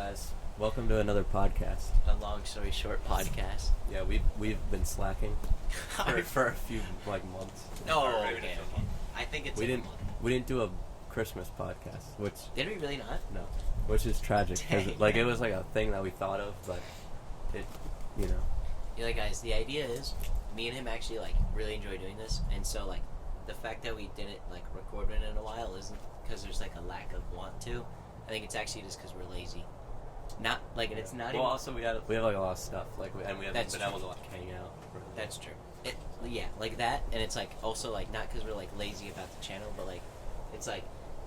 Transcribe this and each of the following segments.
guys? Welcome to another podcast. A long story short podcast. Yeah, we've been slacking for a few months. Oh, okay. I think it's We a didn't month. we didn't do a Christmas podcast, which Did we really not? no, which is tragic because Dang. it was like a thing that we thought of, but it Yeah, guys, the idea is me and him actually really enjoy doing this, and so the fact that we didn't record it in a while isn't because there's a lack of want to. I think it's actually just because we're lazy. Not and it's not. Well, even, also we have a lot of stuff and we haven't That's been true. able to hang out. That's true. Like that, and it's also not because we're lazy about the channel, but it's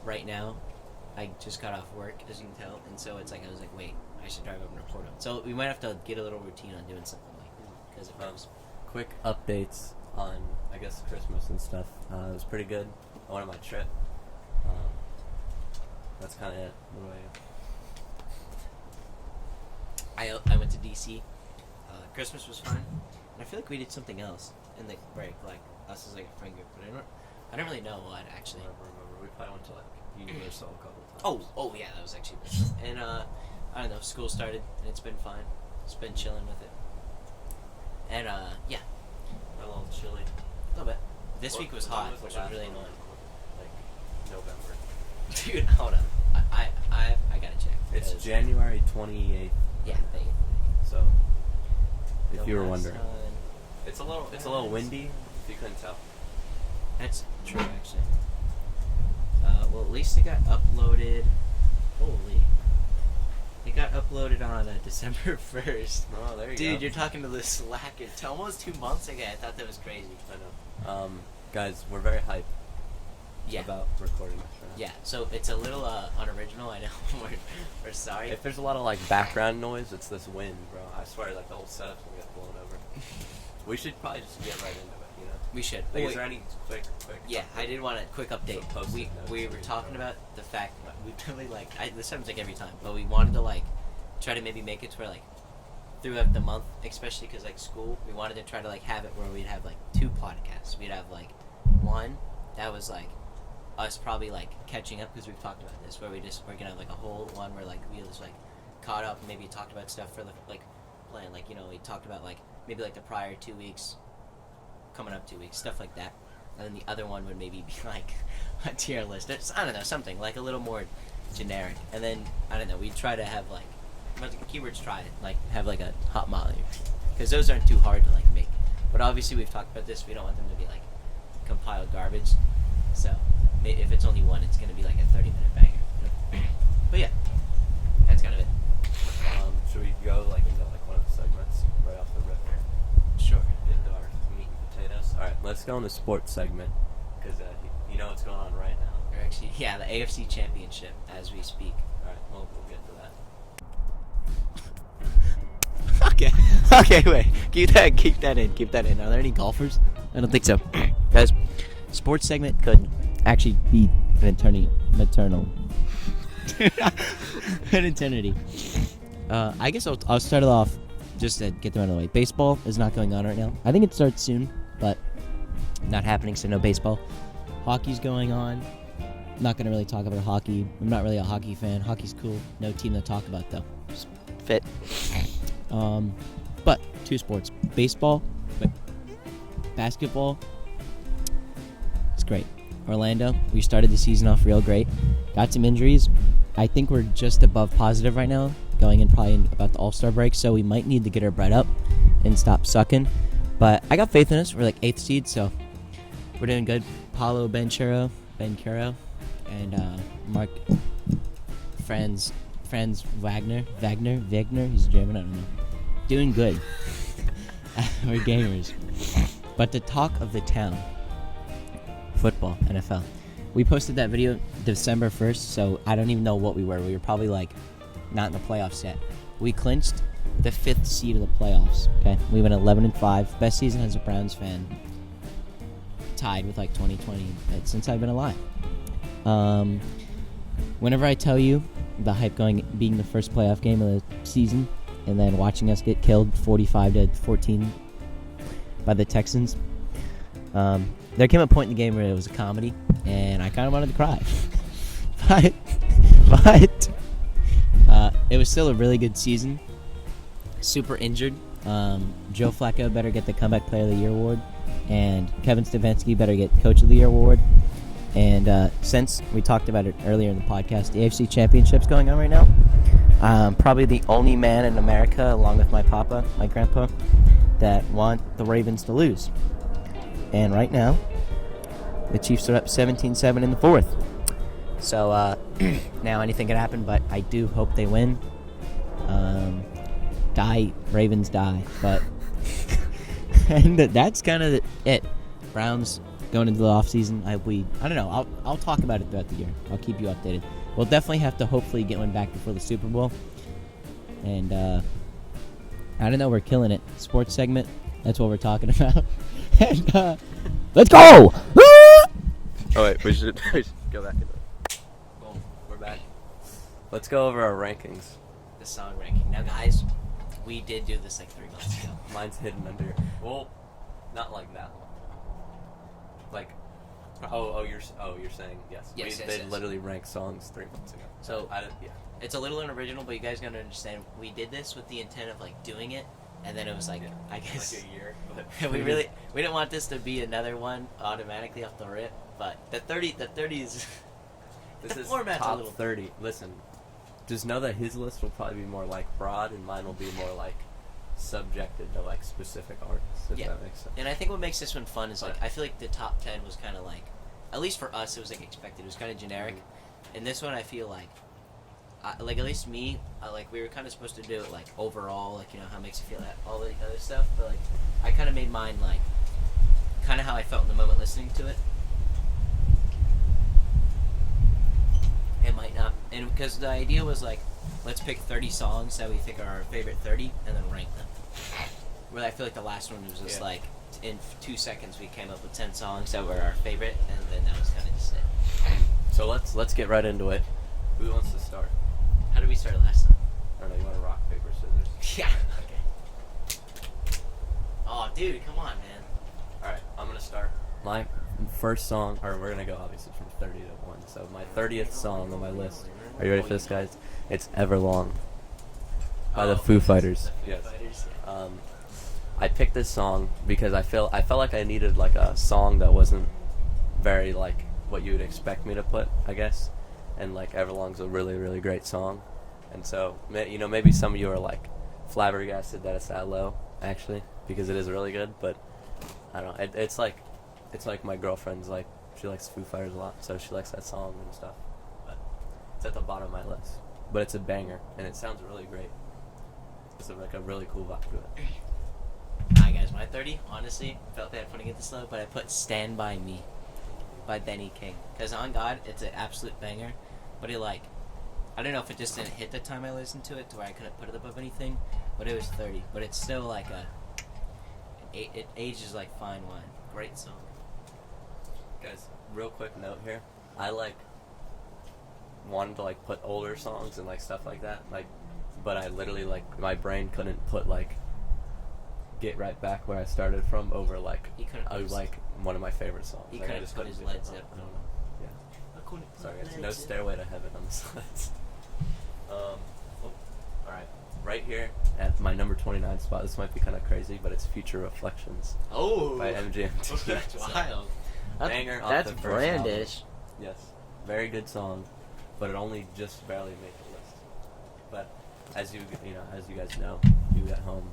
right now, I just got off work, as you can tell, and so it's I was wait, I should drive up and record on. So we might have to get a little routine on doing something because it goes. Quick updates on I guess Christmas and stuff. It was pretty good. I went on my trip. That's kind of it. What about you? I went to DC. Christmas was fun, and I feel like we did something else in the break, us as a friend group. But I don't really know what actually. I don't remember. We probably went to Universal a couple times. Oh yeah, that was actually good. And I don't know. School started, and it's been fine. Just been chilling with it. And yeah, A little chilly. a little bit. This week was When hot, the which was last really one? annoying. November. Dude, hold on. I gotta check. It's because- January 28th. Yeah, thank you. So, if The you were last wondering, time- it's a little windy. If you couldn't tell. That's true, actually. Well, at least it got uploaded. Holy. It got uploaded on December 1st. Oh, there you go. Dude, you're talking to the slacker. It's almost 2 months ago. I thought that was crazy. I know. Guys, we're very hyped Yeah. about recording this. Right now. Yeah, so it's a little unoriginal. I know. we're sorry. If there's a lot of background noise, it's this wind, bro. I swear, the whole setup's gonna get blown over. We should probably just get right into it, you know. We should. Is there any quick? Yeah, I did want a quick update. Some post-it We notes we that were we talking can about the fact that we really this happens every time, but we wanted to try to maybe make it to where throughout the month, especially because school, we wanted to try to have it where we'd have 2 podcasts. We'd have one that was us probably catching up because we've talked about this, where we're gonna have a whole one where we just caught up and maybe talked about stuff for the plan, we talked about maybe the prior 2 weeks, coming up 2 weeks, stuff like that. And then the other one would maybe be a tier list. I don't know, something a little more generic. And then I don't know, we try to have keywords try it, have a hot molly, because those aren't too hard to make. But obviously we've talked about this. We don't want them to be compiled garbage. So if it's only one, it's gonna be a 30-minute banger. But yeah, that's kind of it. Should we go into one of the segments right off the rip? Sure. Into our meat and potatoes. All right, let's go in the sports segment because you know what's going on right now. Or actually, yeah, the AFC Championship as we speak. All right, we'll get to that. Okay, wait. Keep that in. Are there any golfers? I don't think so. Guys, sports segment could actually be an maternal. An eternity. I guess I'll start it off just to get them out of the way. Baseball is not going on right now. I think it starts soon, but not happening, so no baseball. Hockey's going on. Not going to really talk about hockey. I'm not really a hockey fan. Hockey's cool. No team to talk about, though. Just fit. But 2 sports. Basketball. It's great. Orlando, we started the season off real great. Got some injuries. I think we're just above positive right now, going in probably about the All-Star break, so we might need to get our bread up and stop sucking. But I got faith in us. We're 8th seed, so we're doing good. Paulo Banchero, and Mark Franz Wagner, he's German, I don't know. Doing good. We're gamers. But the talk of the town, football, NFL. We posted that video December 1st, so I don't even know what we were. We were probably not in the playoffs yet. We clinched the 5th seed of the playoffs. Okay, we went 11-5. Best season as a Browns fan. Tied with 2020 since I've been alive. Whenever I tell you the hype being the first playoff game of the season, and then watching us get killed 45-14 by the Texans, there came a point in the game where it was a comedy, and I kind of wanted to cry. but it was still a really good season. Super injured. Joe Flacco better get the Comeback Player of the Year award, and Kevin Stefanski better get Coach of the Year award. And since we talked about it earlier in the podcast, the AFC Championship's going on right now. Probably the only man in America, along with my grandpa, that want the Ravens to lose. And right now, the Chiefs are up 17-7 in the fourth. So now anything can happen, but I do hope they win. Ravens die. But and that's kind of it. Browns going into the offseason. I don't know. I'll talk about it throughout the year. I'll keep you updated. We'll definitely have to hopefully get one back before the Super Bowl. And I don't know. We're killing it. Sports segment. That's what we're talking about. And let's go! Oh wait, we should go back into it. Boom, we're back. Let's go over our rankings. The song ranking. Now, guys, we did do this like 3 months ago. Mine's hidden under. Well, not like that one. Like, you're saying yes. Yes, They yes. literally ranked songs 3 months ago. So yeah. it's a little unoriginal, but you guys gotta understand. We did this with the intent of like doing it, and then it was like, Yeah. I guess Like a year. But we didn't want this to be another one automatically off the rip. But the 30 is This the is format's a top little 30. Listen, just know that his list will probably be more like broad, and mine will be more like subjected to like specific artists. If Yeah. that makes sense. And I think what makes this one fun is like Right. I feel like the top 10 was kind of like, at least for us, it was like expected. It was kind of generic. And this one, I feel like, like at least me, like we were kind of supposed to do it like overall, like you know how it makes you feel, all the other stuff. But like I kind of made mine like kind of how I felt in the moment listening to it. It might not, and because the idea was like, let's pick 30 songs that we think are our favorite 30, and then rank them. Where I feel like the last one was just like, in 2 seconds we came up with 10 songs that were our favorite, and then that was kind of just it. So let's get right into it. Who wants to start? How did we start last time? I don't know. You want to rock paper scissors? Yeah. Okay. Oh, dude, come on, man. All right, I'm gonna start. My first song, or we're gonna go obviously from 30 to 1. So my 30th song on my list. Are you ready for this, guys? It's "Everlong" by the Foo Fighters. Yes. I picked this song because I felt like I needed like a song that wasn't very like what you would expect me to put, I guess. And like "Everlong's" a really, really great song. And so maybe some of you are like flabbergasted that it's that low, actually, because it is really good. But I don't know. It's like my girlfriend's like, she likes Foo Fighters a lot, so she likes that song and stuff. But it's at the bottom of my list. But it's a banger, and it sounds really great. It's like a really cool vibe to it. Alright, guys, my 30, honestly, felt bad putting it this low, but I put "Stand By Me" by Benny King. Because on God, it's an absolute banger. But it like, I don't know if it just didn't hit the time I listened to it to where I couldn't put it above anything. But it was 30. But it's still like it ages like fine wine. Great song. Guys, real quick note here. I like wanted to like put older songs and like stuff like that, like, but I literally like my brain couldn't put like "Get Right Back" where I started from over like He couldn't put his- like one of my favorite songs. He Like, I couldn't just put couldn't his do Led it. Zeppelin. I don't know. Yeah. Sorry, guys. No "Stairway to Heaven" on this list. Alright. Right here at my number 29 spot, this might be kind of crazy, but it's "Future Reflections" Oh, by MGMT. that's So, wild. banger off That's the first brandish. Yes, very good song, but it only just barely made the list. But as you guys know, you at home,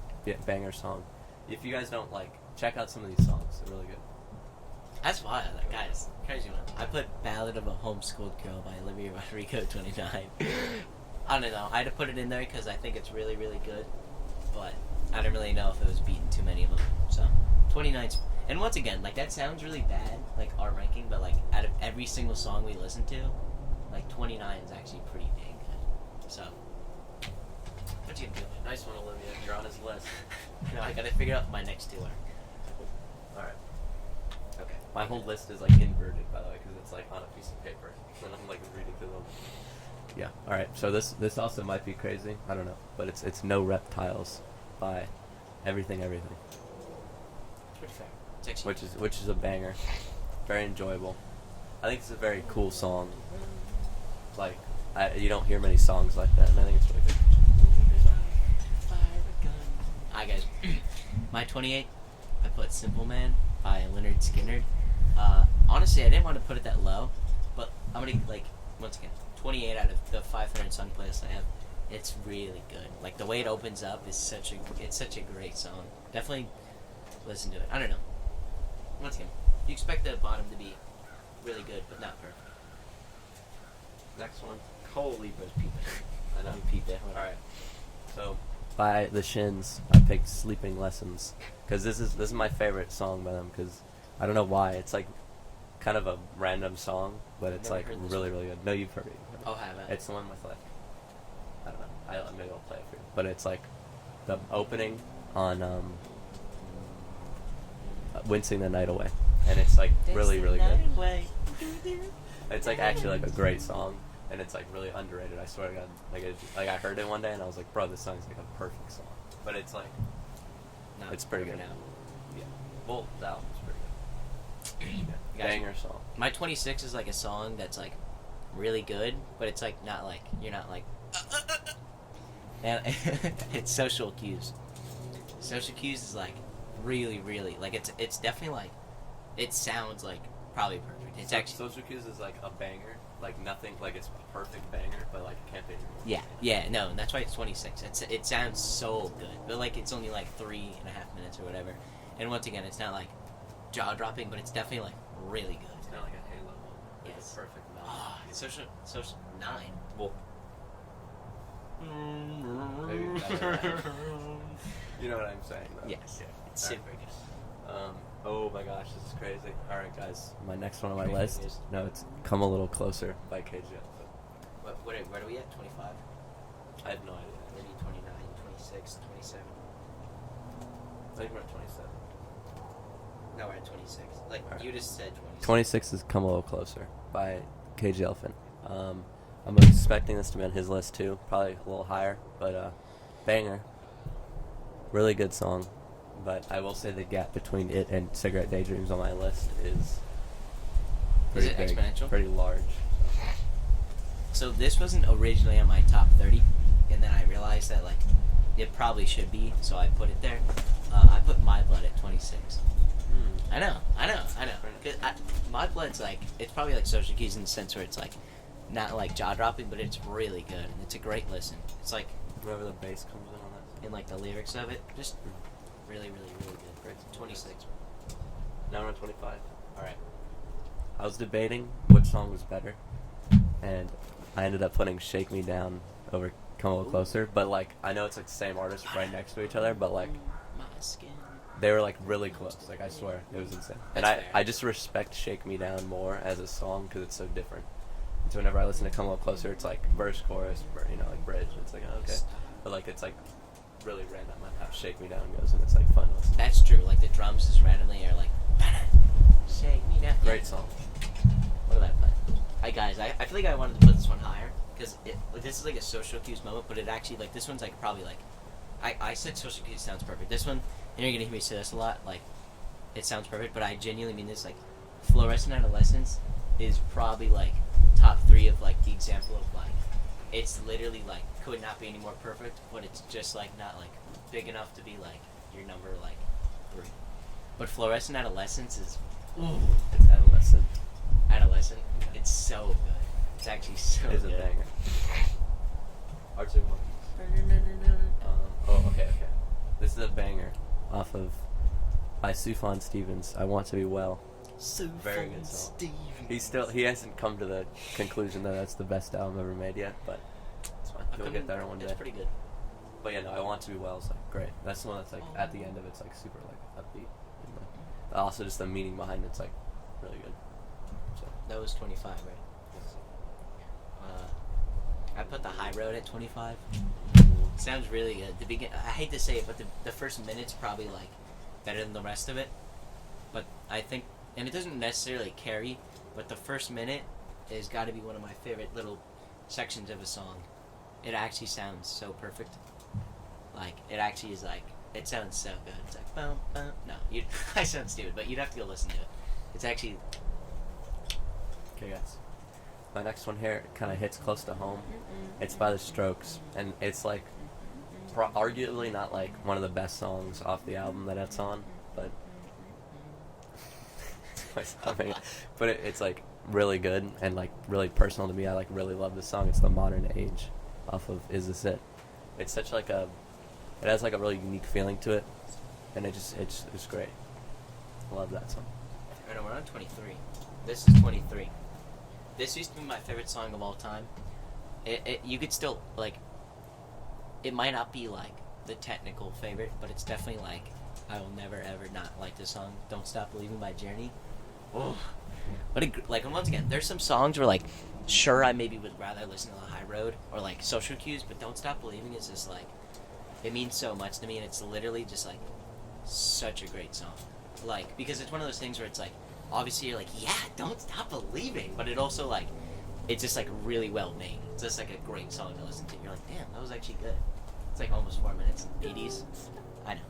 banger song. If you guys don't like, check out some of these songs. They're really good. That's wild, like, guys. Crazy one. I put "Ballad of a Homeschooled Girl" by Olivia Rodrigo, 29. I don't know. I had to put it in there because I think it's really, really good. But I don't really know if it was beating too many of them. So 29's. And once again, like that sounds really bad, like our ranking, but like out of every single song we listen to, like 29 is actually pretty dang good. So what you gonna do? Nice one, Olivia. You're on his list. You know, I gotta figure out what my next two are. All right. Okay. My whole list is like inverted, by the way, because it's like on a piece of paper, and I'm like reading through them. Yeah. All right. So this also might be crazy. I don't know, but it's "No Reptiles" by Everything Everything, Pretty fair. It's actually which is a banger, very enjoyable. I think it's a very cool song. Like you don't hear many songs like that, and I think it's really good. Hi guys, my 28, I put Simple Man by Leonard Skinner. Honestly, I didn't want to put it that low, but I'm gonna once again 28 out of the 500 song playlist I have. It's really good. Like the way it opens up is such a great song. Definitely listen to it. I don't know. Once again, you expect the bottom to be really good, but not perfect. Next one. Holy bros, peep it. I know. Peep it. All right. So, by the Shins, I picked "Sleeping Lessons" because this is my favorite song by them. Because I don't know why. It's like kind of a random song, but it's Never like heard this really really good. No, you've heard it. Oh, have I? It's the one with like I don't know. Maybe I'll play it for you. But it's like the opening on "Wincing the Night Away," and it's like really really good. It's like actually like a great song, and it's like really underrated. I swear to God, like I heard it one day and I was like, bro, this song's like a perfect song. But it's like, it's pretty good. Now. Yeah. Well, the album's pretty good. Guys, Banger song. My 26 is like a song that's like really good, but it's like not like you're not like. And it's Social Cues. Social Cues is like really really like it's definitely like it sounds like probably perfect. It's actually Social Cues is like a banger, like nothing, like it's a perfect banger, but like it can't be anymore. yeah no, and that's why it's 26. It sounds so good, but like it's only like 3.5 minutes or whatever. And once again, it's not like jaw dropping, but it's definitely like really good. It's kind of like a Halo. Like Yes. a perfect melody. Oh, social 9. Well, maybe better. You know what I'm saying, though. Yes, Yeah. it's super good. Oh my gosh, this is crazy. All right, guys, my next one on my list. No, it's "Come a Little Closer" by KJ. Where are we at? 25? I have no idea. 30, 29, 26, 27. I think we're at 27. No, we're at 26. Like, Alright. you just said 26. 26 is "Come a Little Closer" by KJ Elephant. I'm expecting this to be on his list too, probably a little higher, but banger. Really good song, but I will say the gap between it and "Cigarette Daydreams" on my list is pretty it big, exponential? pretty large. So this wasn't originally on my top 30, and then I realized that, like, it probably should be, so I put it there. I put My Blood at 26. I know. 'Cause My Blood's like, it's probably like Social Keys in the sense where it's like, not like jaw dropping, but it's really good, and it's a great listen. It's like, Whenever the bass comes in on that. in like the lyrics of it, just really, really, really good. Great. 26. Now we're on 25. Alright. I was debating which song was better, and I ended up putting "Shake Me Down" over "Come a Little Closer," but like I know it's like the same artist right next to each other, but like My skin. they were like really close. Like I swear, it was insane. And That's fair. I just respect "Shake Me Down" more as a song because it's so different. So whenever I listen to "Come a Little Closer," it's like verse, chorus, like bridge. It's like okay, but like it's like really random on how "Shake Me Down" goes, and it's like fun to listen. That's true. Like the drums just randomly are like, shake me down. Great song. What did I put? Hi guys, I feel like I wanted to put this one higher because this is like a Social Cues moment, but it actually like this one's like probably like I said Social Cues sounds perfect. This one, and you're gonna hear me say this a lot, like it sounds perfect, but I genuinely mean this. Like Fluorescent Adolescence is probably like top 3 of like the example of like it's literally like could not be any more perfect, but it's just like not like big enough to be like your number like 3. But Fluorescent Adolescence is It's adolescent. Adolescent. It's so good. It's actually so It's good. a banger. Arctic Monkeys. Okay. This is a banger off of by Sufjan Stevens. "I Want to Be Well." Very good song. He hasn't come to the conclusion that that's the best album ever made yet, but it's fine. He'll get there one day. It's pretty good. But yeah, no, "I Want to Be Well" is like great. That's the one that's like at the end of it's like super like upbeat. And, like, also just the meaning behind it's like really good. So That was 25, right? I put The High Road at 25. Sounds really good. I hate to say it, but the first minute's probably like better than the rest of it. But I think, and it doesn't necessarily carry, but the first minute has got to be one of my favorite little sections of a song. It actually sounds so perfect. Like it actually is like it sounds so good. It's like bum bum. No, I sound stupid, but you'd have to go listen to it. It's actually okay, guys. my next one here kind of hits close to home. It's by The Strokes, and it's like arguably not like one of the best songs off the album that it's on, but it's like really good and like really personal to me. I like really love this song. It's The Modern Age off of Is This It. It's such like it has like a really unique feeling to it, and it's great. I love that song. I know, we're on 23. This is 23. This used to be my favorite song of all time. You could still, like, it might not be, like, the technical favorite, but it's definitely, like, I will never, ever not like this song, Don't Stop Believing by Journey. Oh. And once again, there's some songs where, like, sure, I maybe would rather listen to The High Road or, like, Social Cues, but Don't Stop Believing is just, like, it means so much to me, and it's literally just, like, such a great song. Like, because it's one of those things where it's, like, obviously you're like, yeah, don't stop believing, but it also, like, it's just, like, really well made. It's just, like, a great song to listen to. You're like, damn, that was actually good. It's, like, almost 4 minutes. 80s. I know.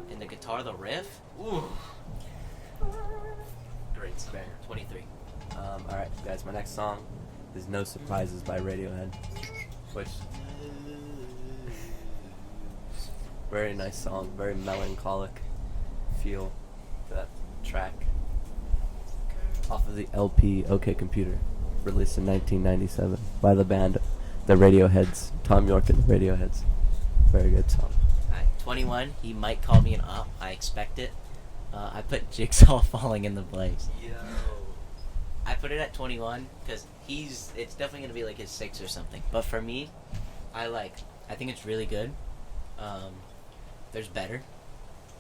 And the guitar, the riff, ooh. Great song. 23. Alright, guys, my next song is No Surprises by Radiohead, which... very nice song, very melancholic feel to that track. Off of the LP OK Computer, released in 1997 by the band The Radioheads, Tom York and the Radioheads. Very good song. 21, he might call me an op, I expect it. I put Jigsaw Falling in the Blaze. Yo. I put it at 21 because it's definitely going to be like his 6 or something. But for me, I think it's really good. There's better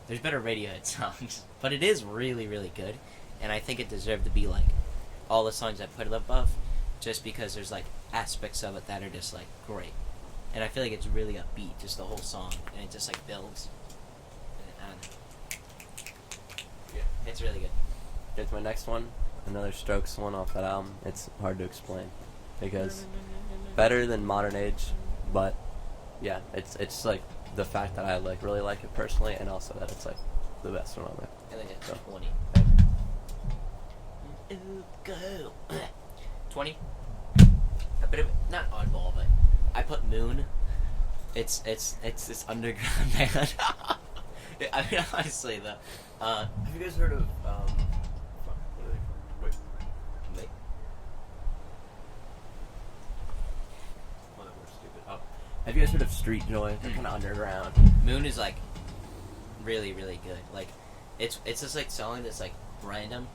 Radiohead songs, but it is really, really good. And I think it deserved to be like all the songs I put it above, just because there's like aspects of it that are just like great. And I feel like it's really upbeat, just the whole song, and it just like builds. And, I don't know. Yeah, it's really good. Here's my next one, another Strokes one off that album. It's hard to explain because better than Modern Age, but yeah, it's like the fact that I like really like it personally, and also that it's like the best one on there. I think it's So, 20. Ooh, go. 20. A bit of not oddball, but I put Moon. It's this underground band. I mean, honestly, though. Have you guys heard of wait. Wait. Whatever, stupid. Oh. Have you guys heard of Street Joy? They're kind of underground. Moon is like really, really good. Like it's just like song that's like random,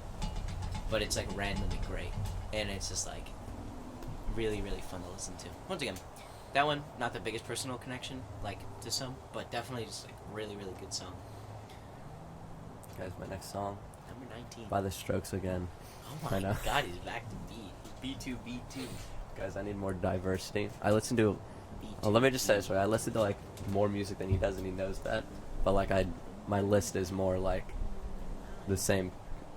but it's like randomly great, and it's just like really, really fun to listen to. Once again, that one not the biggest personal connection like to some, but definitely just like really, really good song. Guys, my next song Number 19. by The Strokes again. Oh I my know. God, he's back to B2. Guys, I need more diversity. I listen to. B2. Oh, let me just say this way. I listen to like more music than he does, and he knows that. But like my list is more like the same,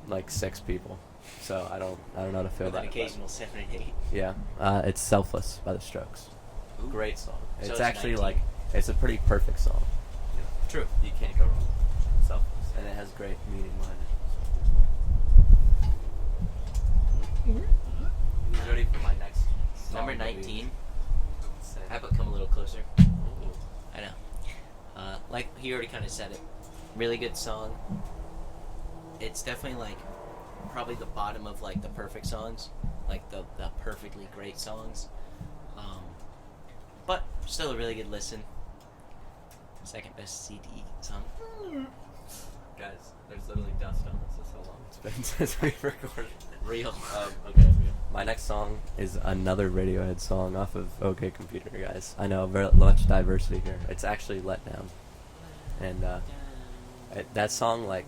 like 6 people. So I don't know how to feel With about an it. occasional 7 or 8. Yeah, it's "Selfless" by The Strokes. Ooh. Great song. So It's it's actually 19. like it's a pretty perfect song. True. You can't go wrong. "Selfless," and it has great meaning behind it. Who's ready for my next song? Number that we 19. say? How about come a little closer? Ooh. I know. Like he already kind of said it. Really good song. It's definitely like probably the bottom of like the perfect songs, like the perfectly great songs. But still a really good listen. Second best CD song. Guys, there's literally dust on this. It's so long. It's been since we recorded. Real. Okay. My next song is another Radiohead song off of OK Computer, guys. I know, very much diversity here. It's actually Let Down. And that song, like,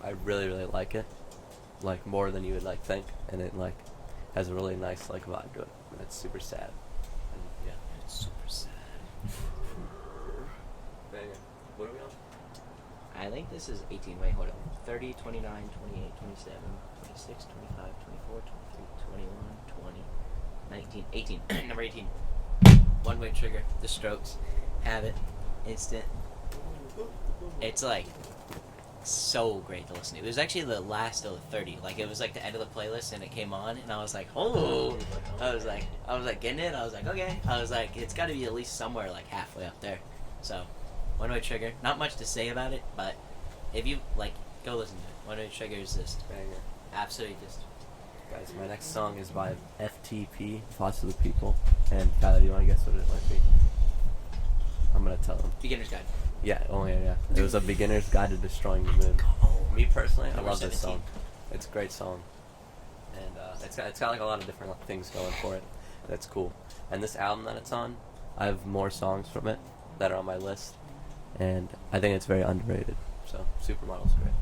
I really, really like it. Like, more than you would, like, think. And it, like, has a really nice, like, vibe to it. And it's super sad. And, yeah. It's super sad. Banger. What are we on? I think this is 18. Wait, hold on. 30, 29, 28, 27, 26, 25, 24, 23, 21, 20, 19, 18. Number 18. One Way Trigger. The Strokes. Have it. Instant. It's like so great to listen to. It was actually the last of the 30. Like it was like the end of the playlist, and it came on, and I was like, oh, I was like getting it. I was like, okay. I was like, it's got to be at least somewhere like halfway up there. So, One Way Trigger. Not much to say about it, but if you like, go listen to it. One Way Trigger is just Banger. absolutely just. Guys, my next song is by FTP, Thoughts of the People. And Tyler, do you want to guess what it might be? I'm gonna tell them. Beginner's Guide. Yeah, yeah. It was a beginner's guide to destroying the moon. Me personally, I Number love this 17. song. It's a great song, and it's got like a lot of different things going for it. That's cool. And this album that it's on, I have more songs from it that are on my list, and I think it's very underrated. So Supermodel's great.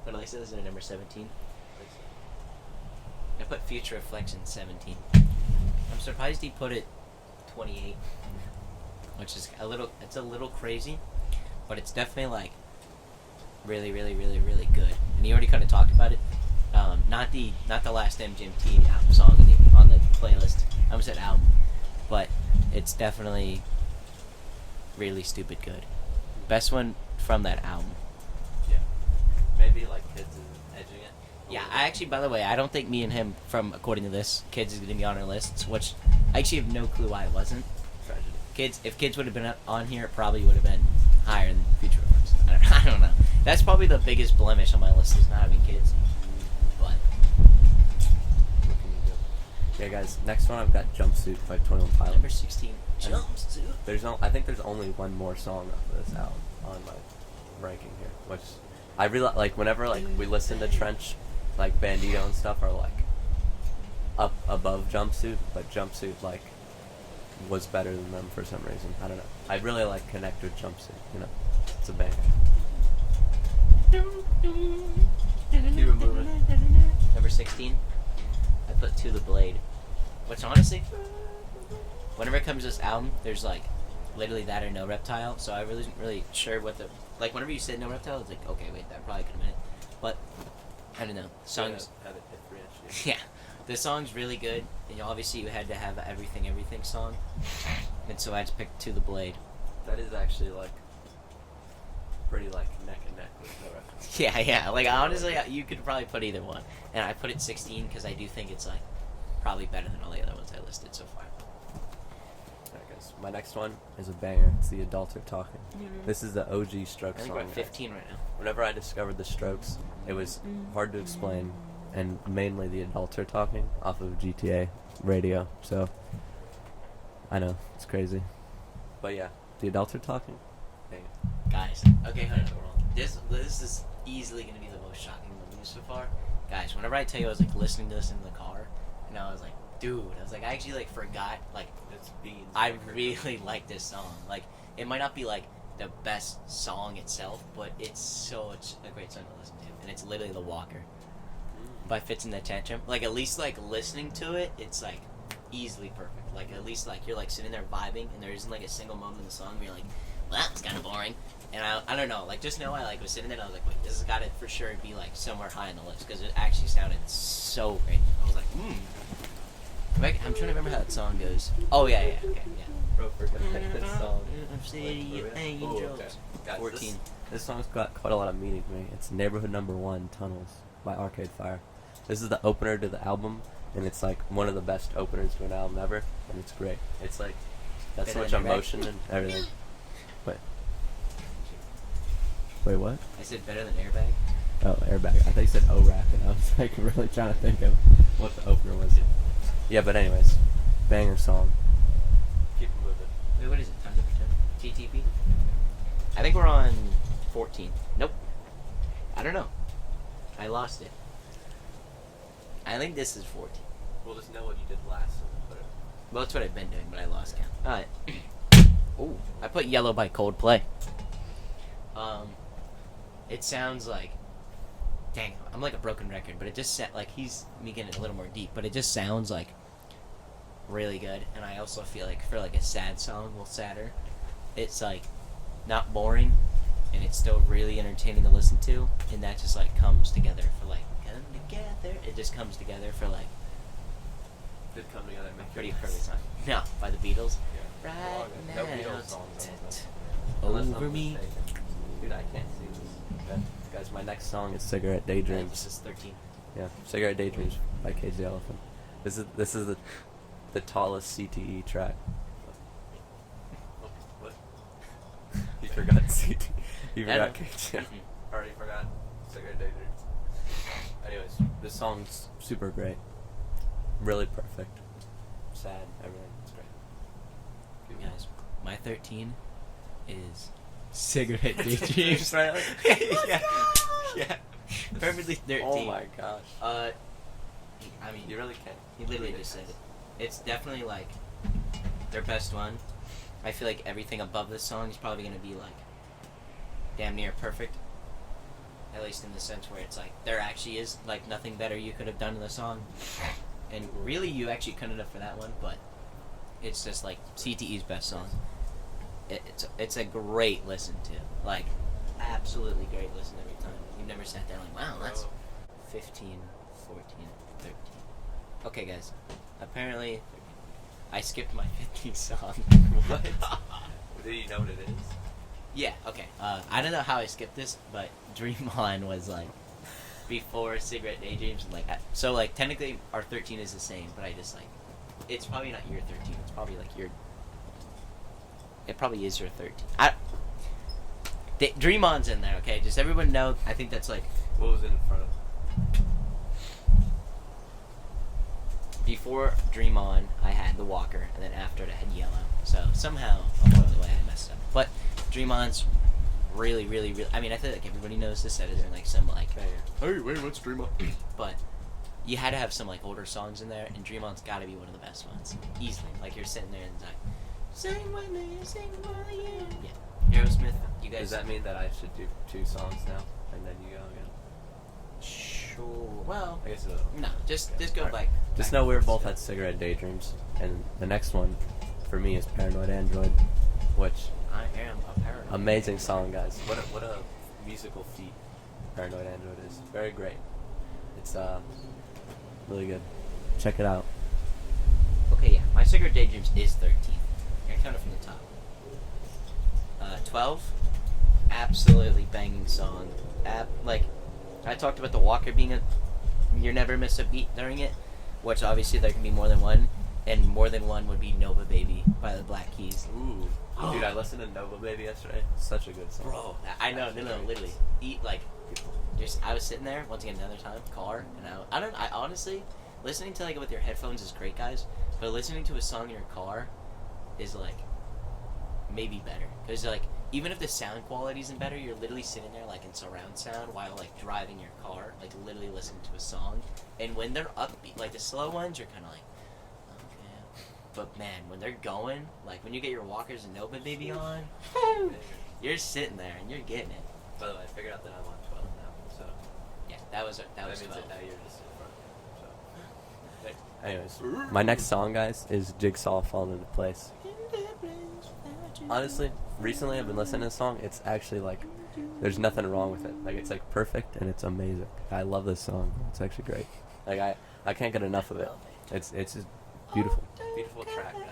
What did I say? This is number 17. I put Future Reflection 17. I'm surprised he put it 28, which is it's a little crazy, but it's definitely like really, really, really, really good. And he already kind of talked about it. Not the last MGMT song on the playlist. I almost said album, but it's definitely really stupid good. Best one from that album. Yeah. Maybe like Kids is edging it. Yeah, I actually, by the way, I don't think me and him, from according to this, Kids is going to be on our lists, which I actually have no clue why it wasn't. Tragedy. If Kids would have been on here, it probably would have been higher than Future Reflection. I don't know. That's probably the biggest blemish on my list, is not having kids. But What can you do? Yeah, guys. Next one I've got Jumpsuit by 21 Pilots. number 16, Jumpsuit. I think there's only one more song of this album on my ranking here, which I really like. Whenever like we listen to Trench, like Bandito and stuff are like up above Jumpsuit, but Jumpsuit like was better than them for some reason. I don't know. I really like Connect with Jumpsuit. You know, it's a banger. Keep it moving. Number 16, I put To the Blade. Which honestly, whenever it comes to this album, there's like literally that or No Reptile, so I really wasn't really sure what the, like whenever you said No Reptile, it's like, okay, wait, that probably could have been it. But I don't know. Songs, Have it differentiate. yeah, the song's really good. And obviously you had to have a Everything Everything song, and so I had to pick To the Blade. That is actually like pretty like neck and neck with No Reference. Yeah. Like honestly, you could probably put either one, and I put it 16 because I do think it's like probably better than all the other ones I listed so far. Alright, guys. My next one is a banger. It's The Adults Are Talking. This is the OG Strokes I think song. we're at 15 right now. Whenever I discovered the Strokes, it was hard to explain, and mainly The Adults Are Talking off of GTA radio. So I know it's crazy, but yeah, The Adults Are Talking. Dang it. Guys, okay, hold on. This is easily gonna be the most shocking movie so far. Guys, whenever I tell you I was like listening to this in the car, and I was like, dude, I actually like forgot, like, It's beans. I really like this song. Like, it might not be like the best song itself, but it's such a great song to listen to, and it's literally The Walker by Fits in the Tantrum. Like, at least like listening to it, it's like easily perfect. Like, at least like you're like sitting there vibing, and there isn't like a single moment in the song where you're like, well, that was kind of boring. And I don't know, like, just know I like was sitting there and I was like, wait, this has got to for sure be like somewhere high on the list because it actually sounded so great. I was like, Like, I'm trying to remember how that song goes. Oh yeah, okay, yeah. Bro, forgot this song. City of Angels. Oh, okay. Guys, 14. This song's got quite a lot of meaning to me. It's Neighborhood Number 1, Tunnels by Arcade Fire. This is the opener to the album, and it's like one of the best openers to an album ever, and it's great. It's like, that's so Better much than Airbag? emotion and everything. Wait, what? I said better than Airbag. Oh, Airbag. I thought you said O-Rack, and I was like really trying to think of what the opener was. Yeah, but anyways, banger song. Keep it moving. Wait, what is it? Time to pretend. TTP? I think we're on 14. Nope. I don't know. I lost it. I think this is 14. We'll just know what you did last. Well, that's what I've been doing, but I lost count. Alright. Ooh, I put Yellow by Coldplay. It sounds like, dang, I'm like a broken record, but it just like he's making it a little more deep, but it just sounds like really good. And I also feel like for like a sad song, well, sadder, it's like not boring, and it's still really entertaining to listen to, and that just like comes together for like come together. It just comes together for like Did come together and make pretty perfect song. No, by the Beatles. Yeah. Right No now. Beatles songs. Unless I'm over me. mistaken. Dude, I can't see this. Okay. Guys, my next song is Cigarette This Daydreams. is 13. Yeah, Cigarette Daydreams by KZ Elephant. This is the tallest CTE track. What? He forgot CTE. He forgot KZ. Already forgot Cigarette Daydreams. Anyways, this song's super great. Really perfect. Sad, everything. It's great. Guys, my 13 is Cigarette Daydreams. Right? yeah. Yeah. Perfectly 13. Oh my gosh. I mean, You really can't. he literally just said it. It's definitely like their best one. I feel like everything above this song is probably gonna be like damn near perfect. At least in the sense where it's like there actually is like nothing better you could have done in the song. And really you actually couldn't have for that one, but it's just like CTE's best song. It's a great listen to. Like absolutely great listen every time. You've never sat there like, wow, that's 15, 14, 13. Okay, guys. Apparently, I skipped my 15th song. What? Do you know what it is? Yeah, okay. I don't know how I skipped this, but Dream On was like before Cigarette Daydreams. Like, so like technically our 13 is the same, but I just like it's probably not your 13. It's probably like your. It probably is your 13. Dream On's in there, okay? Just everyone know. I think that's like What was it in front of? before Dream On, I had the Walker, and then after it, I had Yellow. So somehow along the way, I messed up. But Dream On's really, really, really. I mean, I feel like everybody knows this. That isn't like some like. Hey, wait, what's Dream On? But you had to have some like older songs in there, and Dream On's got to be one of the best ones, easily. Like you're sitting there and it's like, sing with me, sing with you. Yeah, Aerosmith. You guys. Does that mean that I should do 2 songs now, and then you go again? Sure. Well, I guess no. Just go Alright. back. Just know we were both at Cigarette Daydreams, and the next one, for me, is Paranoid Android, which I am a paranoid. amazing song, guys. What a musical feat Paranoid Android is. Very great. It's really good. Check it out. Okay, yeah. My Cigarette Daydreams is 13. You're counting from the top. 12. Absolutely banging song. Like, I talked about the Walker being a. You never miss a beat during it, which obviously there can be more than one, and more than one would be Nova Baby by the Black Keys. Ooh. Dude, I listened to Nova Baby yesterday. Such a good song. Bro, I know, no, literally. I was sitting there, once again, another time, car, and I honestly, listening to like with your headphones is great, guys, but listening to a song in your car is like, maybe better. Because like, even if the sound quality isn't better, you're literally sitting there like in surround sound while like driving your car, like literally listening to a song. And when they're upbeat, like the slow ones, you're kind of like, okay. But man, when they're going, like when you get your Walkers and Nova Baby on, you're sitting there and you're getting it. By the way, I figured out that I'm on 12 now, so Yeah, that was that means 12. that now you're just in front. So. Anyways, my next song, guys, is Jigsaw Falling Into Place. Honestly, recently I've been listening to this song. It's actually like, there's nothing wrong with it. Like, it's like perfect and it's amazing. I love this song. It's actually great. Like, I can't get enough of it. It's just beautiful. Beautiful track, guys.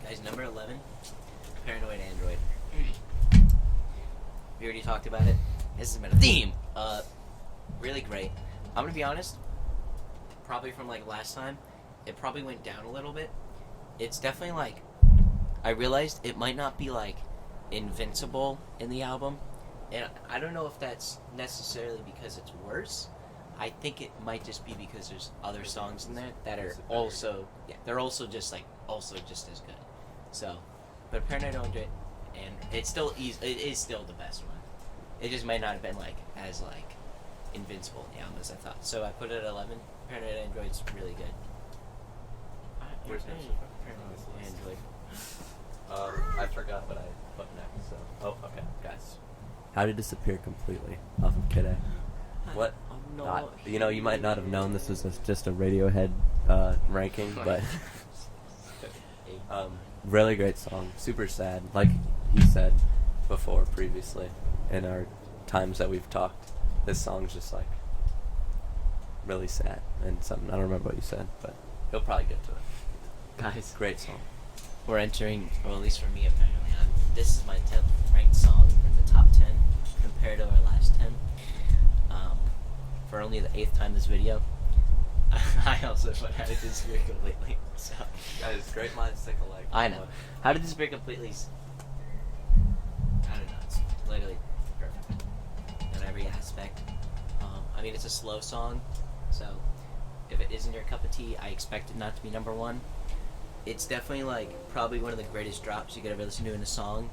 Guys, number 11, Paranoid Android. We already talked about it. This has been a theme. Really great. I'm gonna be honest. Probably from like last time, it probably went down a little bit. It's definitely like, I realized it might not be like invincible in the album, and I don't know if that's necessarily because it's worse. I think it might just be because there's other songs in there that are also, yeah, they're also just as good. So, but Paranoid Android, and it is still the best one. It just might not have been like as like invincible in the album as I thought. So I put it at 11. Paranoid Android's really good. Where's next? Paranoid Android. I forgot what I put next, so. Oh, okay, guys. How to Disappear Completely off of Kid A. What? Not, you might not have known this was just a Radiohead ranking, but really great song. Super sad. Like he said before, previously, in our times that we've talked, this song's just like really sad and something. I don't remember what you said, but He'll probably get to it. Guys, Great song. we're entering, or at least for me apparently, this is my 10th ranked song in the top 10 compared to our last 10. For only the 8th time this video. I also put How Did This Disappear Completely. So Guys, great minds think alike. I know. How Did This Disappear Completely? I don't know. It's literally perfect in every aspect. I mean, it's a slow song, so if it isn't your cup of tea, I expect it not to be number one. It's definitely like probably one of the greatest drops you could ever listen to in a song.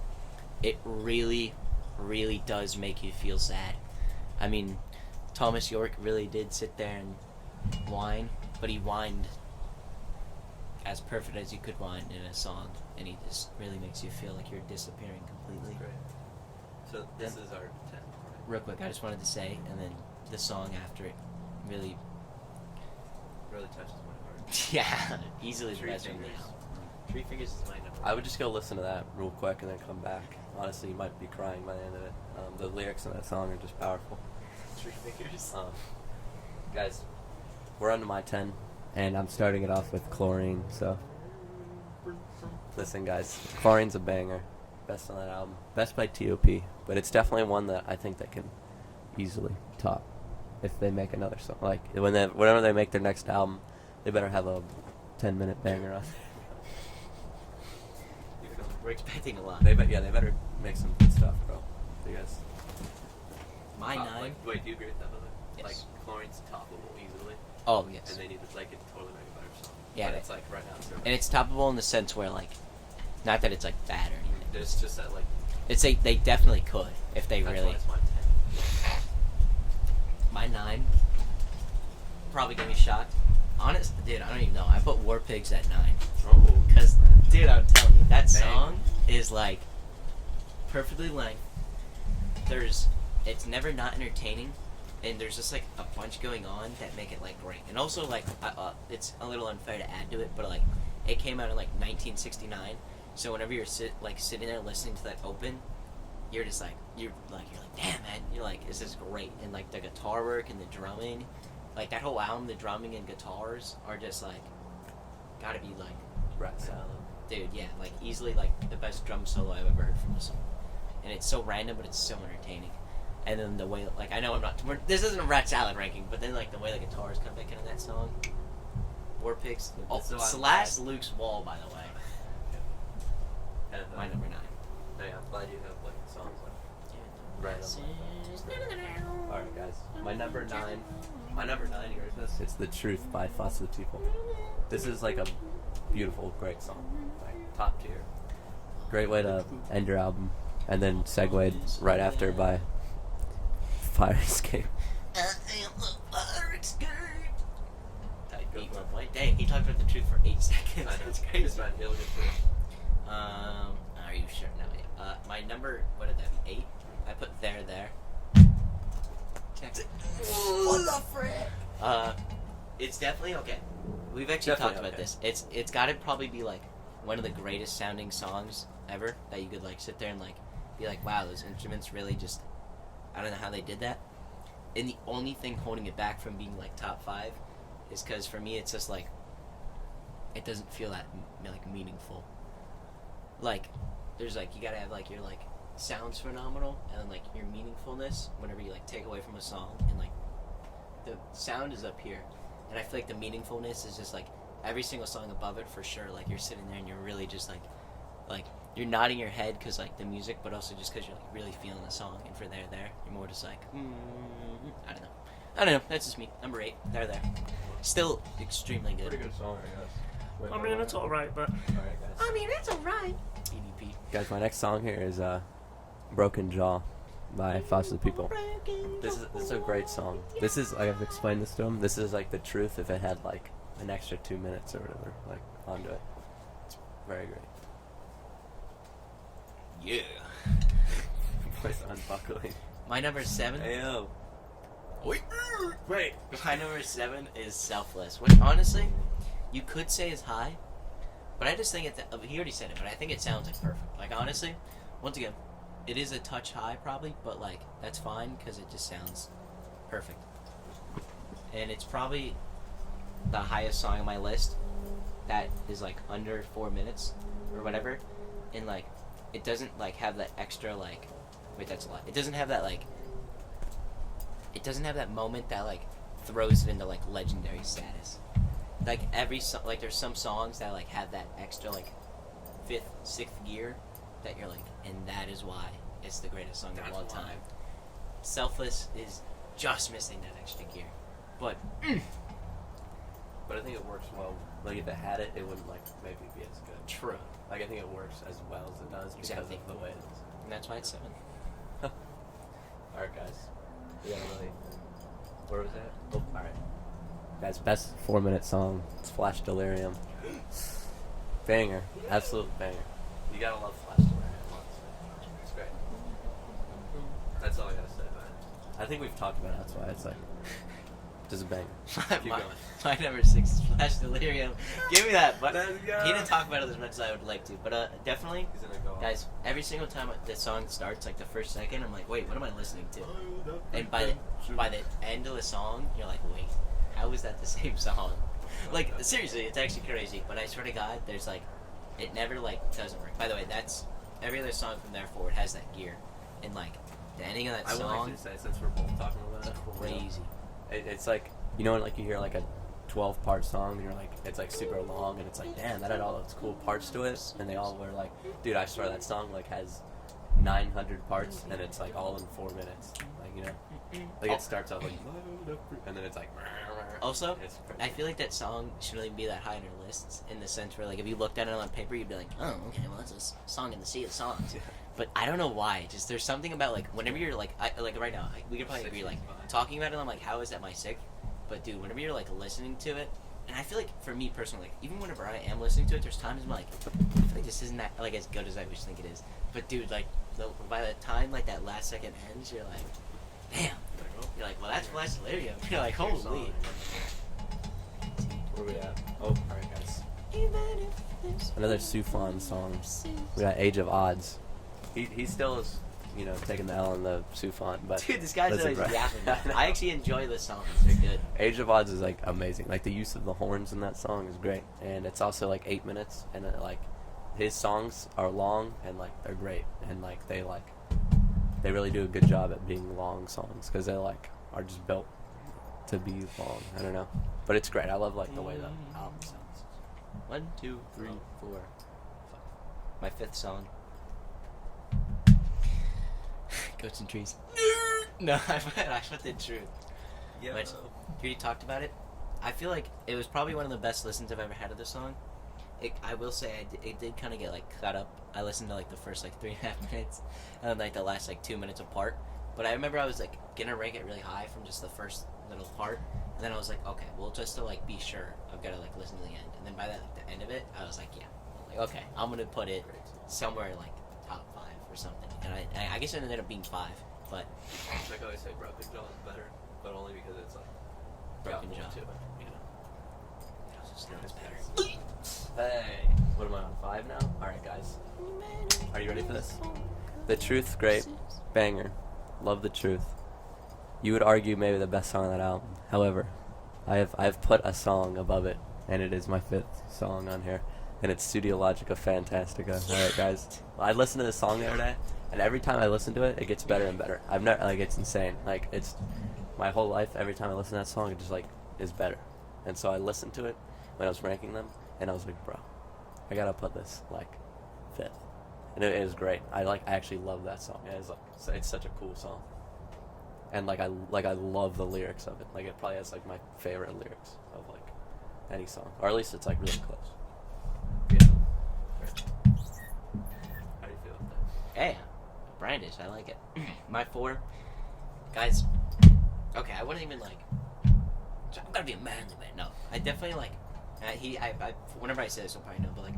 It really, really does make you feel sad. I mean, Thomas York really did sit there and whine, but he whined as perfect as you could whine in a song, and he just really makes you feel like you're disappearing completely. Great. So this is our 10. Real quick, I just wanted to say, and then the song after it really, Really touches my heart. yeah, easily the Three best one Fingers. now. Three Fingers is my number. I would just go listen to that real quick and then come back. Honestly, you might be crying by the end of it. The lyrics in that song are just powerful. Three Fingers. Guys, we're on to my 10, and I'm starting it off with Chlorine, so... Listen, guys, Chlorine's a banger. Best on that album. Best by T.O.P., but it's definitely one that I think they can easily top if they make another song. Like, whenever they make their next album, they better have a 10-minute banger on. We're expecting a lot. They better make some good stuff, bro. You guys... My top, 9. Like, wait, do you agree with that, brother? Yes. Like, Chlorine's toppable easily, Oh, yes. and they need to, like, totally make a better song. Yeah, But it's, like, right now, it's And it's toppable in the sense where, like, not that it's, like, bad or anything. It's just that, like, It's they definitely could if they that's really. why it's my 10. My 9 probably gonna be shocked. Honest, dude, I don't even know. I put War Pigs at 9 Oh, because, dude, I'm telling you, that Dang. song is like perfectly length. It's never not entertaining, and there's just like a bunch going on that make it like great. And also like, it's a little unfair to add to it, but like, it came out in like 1969. So whenever you're sitting there listening to that open, you're just like you're like damn man, you're like this is great, and like the guitar work and the drumming, like that whole album, the drumming and guitars are just like gotta be like Rat Salad. dude, yeah, like easily like the best drum solo I've ever heard from a song, and it's so random but it's so entertaining. And then the way like I know this isn't a Rat Salad ranking, but then like the way the guitars come back into that song, War Pigs, slash Luke's Wall by the way. And, My number 9. Yeah, I'm glad you have like songs like random. Alright, guys. My number 9. My number 9. You ready for this? It's "The Truth" by Foster the People. This is like a beautiful, great song. Like top tier. Great way to end your album, and then segued right after by Fire Escape. Tight beat, my boy. Dang, he talked about the truth for 8 seconds. That's crazy. It's not ill good. Are you sure? No, yeah. My number, what did that be? 8? I put there. Check it. What the frick? It's definitely okay. We've actually Definitely talked about okay. this. It's got to probably be like one of the greatest sounding songs ever that you could like sit there and like be like, wow, those instruments really just, I don't know how they did that. And the only thing holding it back from being like top 5 is because for me it's just like, it doesn't feel that like meaningful. Like, there's like, you gotta have like your like sounds phenomenal and then like your meaningfulness whenever you like take away from a song, and like the sound is up here and I feel like the meaningfulness is just like every single song above it for sure. Like you're sitting there and you're really just like you're nodding your head because like the music, but also just because you're like really feeling the song. And for there you're more just like I don't know, that's just me. Number 8, there still extremely good. Pretty good song, I guess. I mean, it's alright, but... Alright, guys. I mean, it's alright. PvP. Guys, my next song here is "Broken Jaw" by Foster the People. This is a great song. This is, like, I've explained this to him. This is like The Truth if it had like an extra 2 minutes or whatever, like onto it. It's very great. Yeah. Voice unbuckling. My number 7. Ayo. Wait. Wait. My number 7 is Selfless, which honestly, you could say is high, but I just think he already said it, but I think it sounds like perfect. Like honestly, once again, it is a touch high probably, but like that's fine because it just sounds perfect. And it's probably the highest song on my list, that is like under 4 minutes or whatever, and like it doesn't like have that extra like, wait, that's a lot. It doesn't have that like, it doesn't have that moment that like throws it into like legendary status. Like like there's some songs that like have that extra like fifth, sixth gear that you're like, and that is why it's the greatest song of all time. Selfless is just missing that extra gear, but But I think it works well. Like if it had it, it wouldn't like maybe be as good. true, Like I think it works as well as it does because Exactly. of the way it is. and that's why it's 7. Alright guys. We gotta really where was that? Oh, alright. Guys, best 4-minute song. It's Flash Delirium. Banger. Absolute banger. You gotta love Flash Delirium, honestly. It's great. That's all I gotta say about it. I think we've talked about it, that's why it's like just a banger. Keep my, going. my number 6 is Flash Delirium. Give me that, but Let's go. he didn't talk about it as much as I would like to. But definitely, He's gonna go off. guys, every single time the song starts, like the first second, I'm like, wait, what am I listening to? And by the end of the song, you're like, wait, how is that the same song? Like seriously, it's actually crazy. But I swear to God, there's like, it never like doesn't work. By the way, that's every other song from there forward has that gear, and like the ending of that I would song, like to say, since we're both talking about it, crazy. It's like, you know, like you hear like a 12-part song and you're like, it's like super long and it's like, damn, that had all those cool parts to it, and they all were like, dude, I swear that song like has 900 parts and it's like all in 4 minutes, like, you know, like it starts off like, and then it's like, Also, it's I feel like that song shouldn't even be that high in our lists, in the sense where like if you looked at it on paper, you'd be like, oh, okay, well that's a song in the sea of songs. Yeah. But I don't know why. Just there's something about like whenever you're like like right now, we could probably agree like talking about it. I'm like, how is that my sixth? But dude, whenever you're like listening to it, and I feel like for me personally, like even whenever I am listening to it, there's times I'm like, I feel like this isn't that like as good as I wish think it is. But dude, like by the time like that last second ends, you're like, damn. You're like, well that's Flash Delirium. You're like, holy. Where we at? Oh, alright guys. Another Sufjan song. We got Age of Odds. He still is, you know, taking the L on the Sufjan, but Dude, this guy's listen, always bro. yapping. I actually enjoy the songs. They're good. Age of Odds is like amazing. Like the use of the horns in that song is great, and it's also like 8 minutes, and like his songs are long and like they're great, and like they really do a good job at being long songs because they like are just built to be long. I don't know, but it's great. I love like the way the album sounds. 1, 2, 3, 4, 5. My 5th song. Goats and Trees. No, I put the truth. Yeah. Which, we talked about it. I feel like it was probably one of the best listens I've ever had of the song. I will say it did kind of get like cut up. I listened to like the first like 3.5 minutes, and then like the last like 2 minutes apart. But I remember I was like gonna rank it really high from just the first little part, and then I was like, okay, well just to like be sure, I've got to like listen to the end. And then by that like the end of it, I was like, yeah, like okay, I'm gonna put it somewhere like top 5 or something. And I guess it ended up being 5, but Like I always say, Broken Jaw is better, but only because it's like Broken got more Jaw. to it, you know. it was just better. Hey, what am I on 5 now? All right, guys, are you ready for this? The Truth, great, banger, love The Truth. You would argue maybe the best song on that album. However, I've put a song above it, and it is my 5th song on here, and it's Studiologica Fantastica. All right, guys, I listened to this song the other day, and every time I listen to it, it gets better and better. I've never like it's insane. Like it's my whole life. Every time I listen to that song, it just like is better. And so I listened to it when I was ranking them, and I was like, bro, I gotta put this like 5th, and it is great. I actually love that song. It is like it's such a cool song, and I love the lyrics of it. Like it probably has like my favorite lyrics of like any song, or at least it's like really close. Yeah. How do you feel about that? Hey, Brandish, I like it. My 4, guys. Okay, I wouldn't even like. I'm gonna be a manly man. No, I definitely like. I whenever I say this, you'll probably know, but like,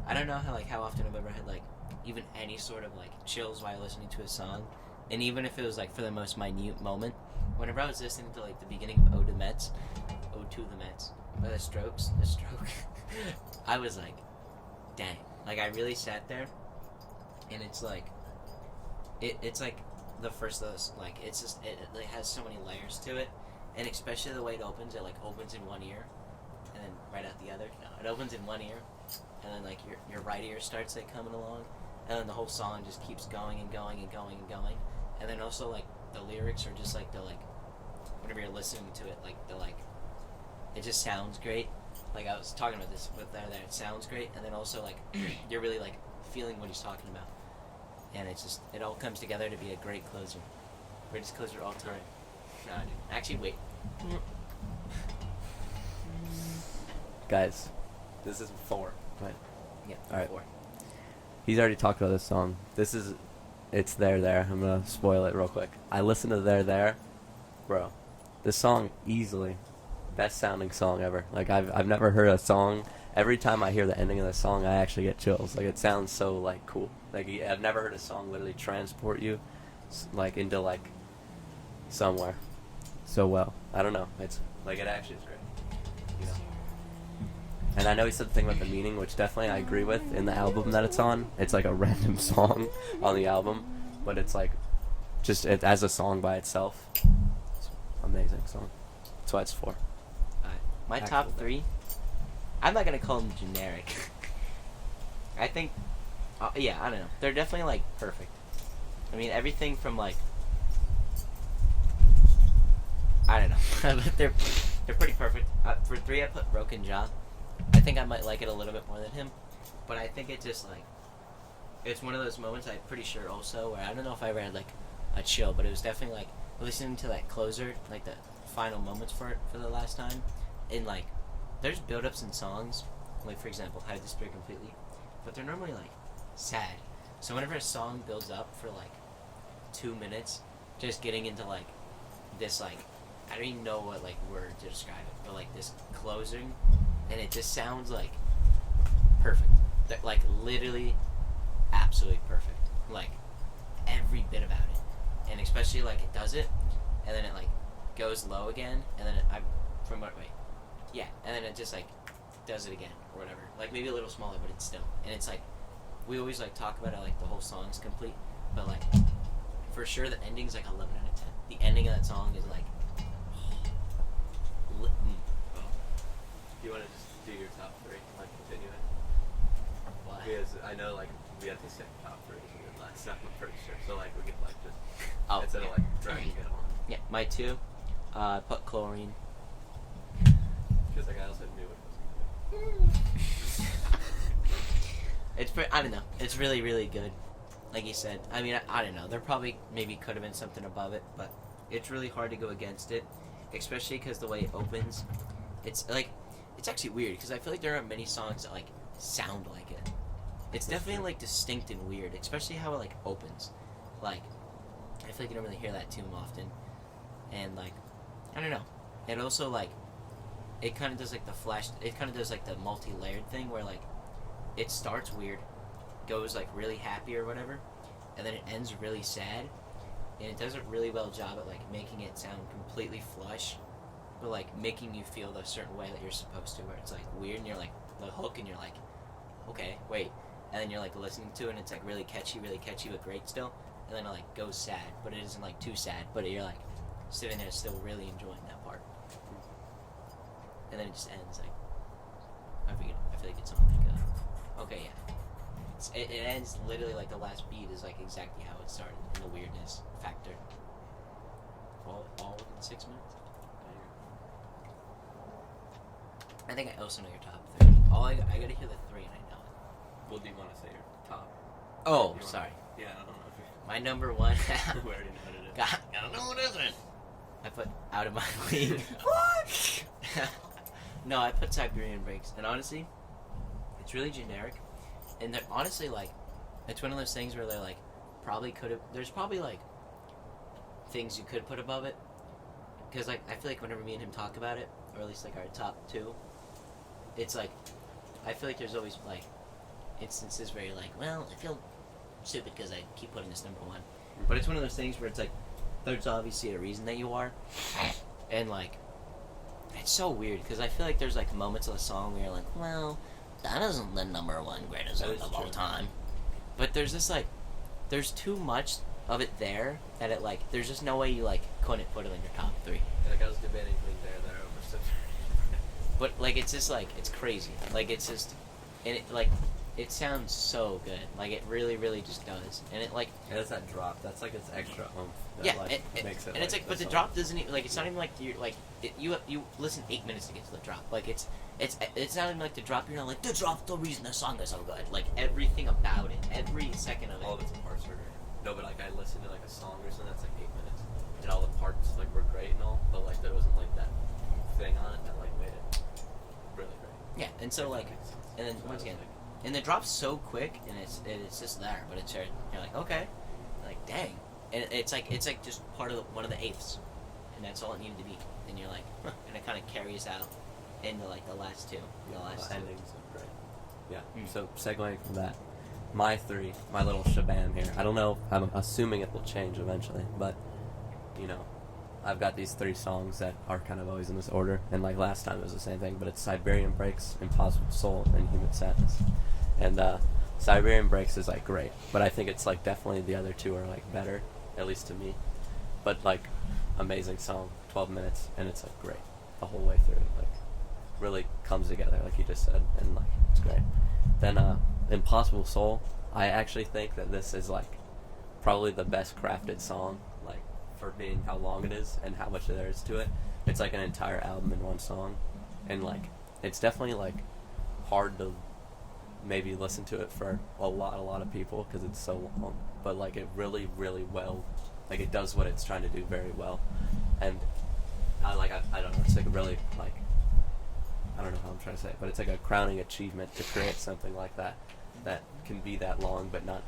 I don't know how often I've ever had like even any sort of like chills while listening to a song, and even if it was like for the most minute moment, whenever I was listening to like the beginning of Ode to the Mets, by the Strokes, I was like, dang, like I really sat there, and it's like, it's like the first of those, like it's just it has so many layers to it, and especially the way it opens, it like opens in one ear, and then right out the other. No, it opens in one ear, and then like your right ear starts like coming along, and then the whole song just keeps going and going and going and going, and then also like the lyrics are just like the like whenever you're listening to it, like the like it just sounds great. Like I was talking about this with there, it sounds great, and then also like you're really like feeling what he's talking about, and it's just it all comes together to be a great closer. Greatest closer all time. No, dude. Actually, wait. Guys, this is 4. Right. Yeah. All right. 4. He's already talked about this song. It's There. I'm gonna spoil it real quick. I listened to There, bro. This song easily best sounding song ever. Like I've never heard a song. Every time I hear the ending of the song, I actually get chills. Like it sounds so like cool. Like I've never heard a song literally transport you, like into like somewhere, so well. I don't know. It's like it actually is great. You know. And I know he said the thing about the meaning, which definitely I agree with. In the album that it's on, it's like a random song on the album, but it's like just as a song by itself. It's an amazing song. That's why it's 4. My Actual top band. 3. I'm not gonna call them generic. I think, yeah, I don't know. They're definitely like perfect. I mean, everything from like, I don't know, but they're pretty perfect. For 3, I put Broken Jaw. I think I might like it a little bit more than him, but I think it just like, it's one of those moments. I'm pretty sure also where I don't know if I ever had like a chill, but it was definitely like listening to that closer, like the final moments for it for the last time, and like. There's build-ups in songs, like for example, Hide the Spirit Completely, but they're normally like sad. So whenever a song builds up for like 2 minutes, just getting into like this like I don't even know what like word to describe it, but like this closing, and it just sounds like perfect. Like literally, absolutely perfect. Like every bit about it, and especially like it does it, and then it like goes low again, and then yeah, and then it just like does it again or whatever. Like maybe a little smaller, but it's still. And it's like we always like talk about it like the whole song's complete, but like for sure the ending's like 11 out of 10. The ending of that song is like. Do you want to just do your top 3? Like continue it? What? Because I know like we had the same top 3 last time. I'm pretty sure. So like we could like just instead of like dragging it on. Yeah, my 2. I put Chlorine. Because like I also knew it was. It's I don't know. It's really, really good. Like you said. I mean, I don't know. There probably maybe could have been something above it, but it's really hard to go against it, especially because the way it opens. It's like it's actually weird because I feel like there aren't many songs that like sound like it. It's definitely like distinct and weird, especially how it like opens. Like I feel like you don't really hear that too often, and like I don't know. And also like it kind of does like the flash. It kind of does like the multi-layered thing where like it starts weird, goes like really happy or whatever, and then it ends really sad, and it does a really well job at like making it sound completely flush, but like making you feel the certain way that you're supposed to, where it's like weird and you're like the hook and you're like, okay, wait, and then you're like listening to it and it's like really catchy but great still, and then it like goes sad, but it isn't like too sad, but you're like sitting there still really enjoying that part, and then it just ends like I feel like it's on like a okay, yeah. It ends literally like the last beat is like exactly how it started in the weirdness factor. All within 6 minutes. I think I also know your top 3. I gotta hear the 3 and I know it. Well, do you want to say your top? Oh, sorry. Yeah, I don't know if My number 1. we already know what it is. God, I don't know what is it. I put Out of My League. What? No, I put Siberian Breaks, and honestly, it's really generic. And they're honestly like, it's one of those things where they're like, probably could have. There's probably like things you could put above it, because like I feel like whenever me and him talk about it, or at least like our top 2, it's like I feel like there's always like instances where you're like, well, I feel stupid because I keep putting this number 1, but it's one of those things where it's like there's obviously a reason that you are, and like it's so weird because I feel like there's like moments of the song where you're like, well, that isn't the number 1 greatest song of all time. But there's this like, there's too much of it there that it like, there's just no way you like couldn't put it in your top 3. Like I was debating between there over such. but like it's just like it's crazy. Like it's just, and it like it sounds so good. Like it really, really just does. And it like It has that drop. That's like its extra oomph. That, yeah, like, it, makes it. and it's like, but the song. drop doesn't even, like it's not even like you like you listen 8 minutes to get to the drop. Like it's not even like the drop. You're not like the drop's the reason the song is so good. Like everything about it, every second of it. All of its parts are great. No, but like I listened to like a song or something that's like 8 minutes, and all the parts like were great and all, but like there wasn't like that thing on it that like made it really great. Yeah, and so If that like, makes sense. and then So I once was again, like, and the drop's so quick, and it's just there, but it's you're like okay, like dang, and it's like just part of one of the eighths, and that's all it needed to be. And you're like, huh, and it kind of carries out into like the last two, the last two. endings are great. Yeah. Mm. So segueing from that, my three, my little shabam here. I don't know. I'm assuming it will change eventually, but you know, I've got these three songs that are kind of always in this order. And like last time, it was the same thing, but it's Siberian Breaks, Impossible Soul, and Human Sadness. And Siberian Breaks is like great, but I think it's like definitely the other two are like better, at least to me. But like, amazing song, 12 minutes, and it's like great the whole way through. Like, really comes together, like you just said, and like it's great. Then Impossible Soul, I actually think that this is like probably the best crafted song, like for being how long it is and how much there is to it. It's like an entire album in one song, and like it's definitely like hard to maybe listen to it for a lot of people because it's so long, but like it really well, like it does what it's trying to do very well. And I don't know, it's like a really like, I don't know how I'm trying to say it, but it's like a crowning achievement to create something like that can be that long but not